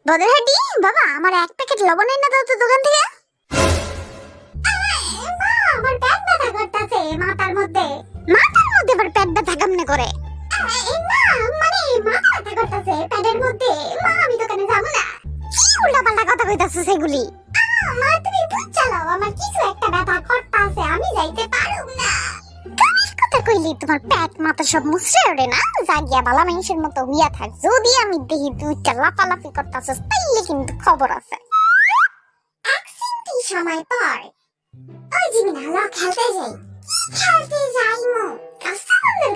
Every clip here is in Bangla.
বদরহাটি বাবা, আমার এক প্যাকেট লবণ এনে দাও তো দোকান থেকে। মা, আমার পেট ব্যথা করতেছে মাথার মধ্যে। মাথার মধ্যে আবার পেট ব্যথা কেমনে করে? না মানে মাথা ব্যথা করতেছে পেটের মধ্যে। মা, আমি দোকানে যাব না। কি উল্টাপাল্টা কথা কইতাছো সেগুলি? মা, তুমি বুঝছালো আমার কিছু একটা ব্যথা করতেছে, আমি যাইতে পারুম না। কামির কথা কইলি তোমার পেট মাথা সব মুছরে ওঠে না? জাগিয়া বালা মানুষের মতো হইয়া থাক। যদি আমি দেখি তুই লাফালাফি করতেছিস তাইলে কিন্তু খবর আছে। একদিন সময় পর ওই জিমিনা ল খেলতে যাই। খেলতে যাই মু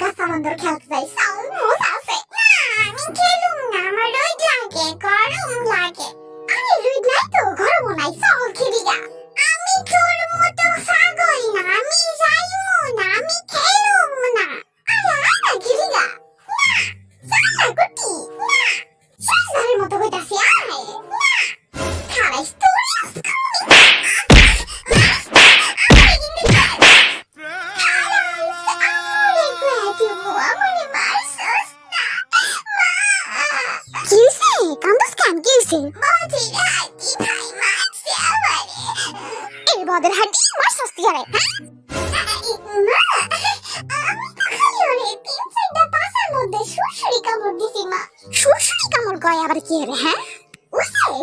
গাছাবন্দর খেলতে যাই। সাউন্ড মজা আছে না, আমি খেলুম না, আমার রোদ লাগে, গরম লাগে। আরে রোদ নাই তো, গরম নাই, চল খেলি গা। আমি তোর মতো ছাগল না, আমি যাইমু না, আমি খেলুম না। আরে আয় খেলি গা। না চল না গুটি, না শেষবারের মতো কইতাছি, আয় না খারাইস তুই। আবার কি রে? হ্যাঁ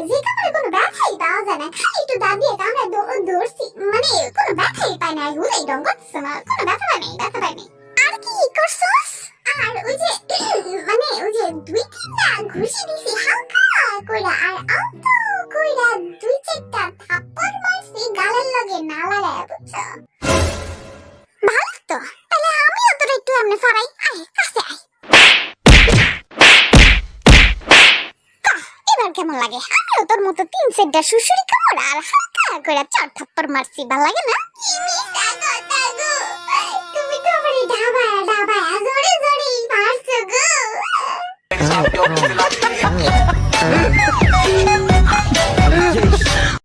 যে কামড়ে কোনো ব্যথাই পাওয়া যায় না, খালি একটু দাঁত দিয়ে কামড়ে দৌড়ছি, মানে কোনো ব্যথাই পাই না। হুদাই ডং করছে না, কোনো ব্যথা পাই নাই, ব্যথা পাই নাই। আর কি করছস? আর ওই যে মানে ওই যে দুই তিনটা ঘুষি দিছি হালকা কইরা, আর আলতো কইরা দুই চারটা থাপ্পড় মারছি গালের লগে না লাগায়, বুঝছো? ভালো তো, তাহলে আমিও তোর একটু এমনি ফারাই। আয় কাছে আয়, এবার কেমন লাগে? আমিও তোর মতো তিন চারটা সুসুরি কামড় আর হালকা করে চার থাপ্পড় মারছি, ভালো লাগে না? তুমি তো আমারে ডাবায়া ডাবায়া জোরে জোরে মারছো গো।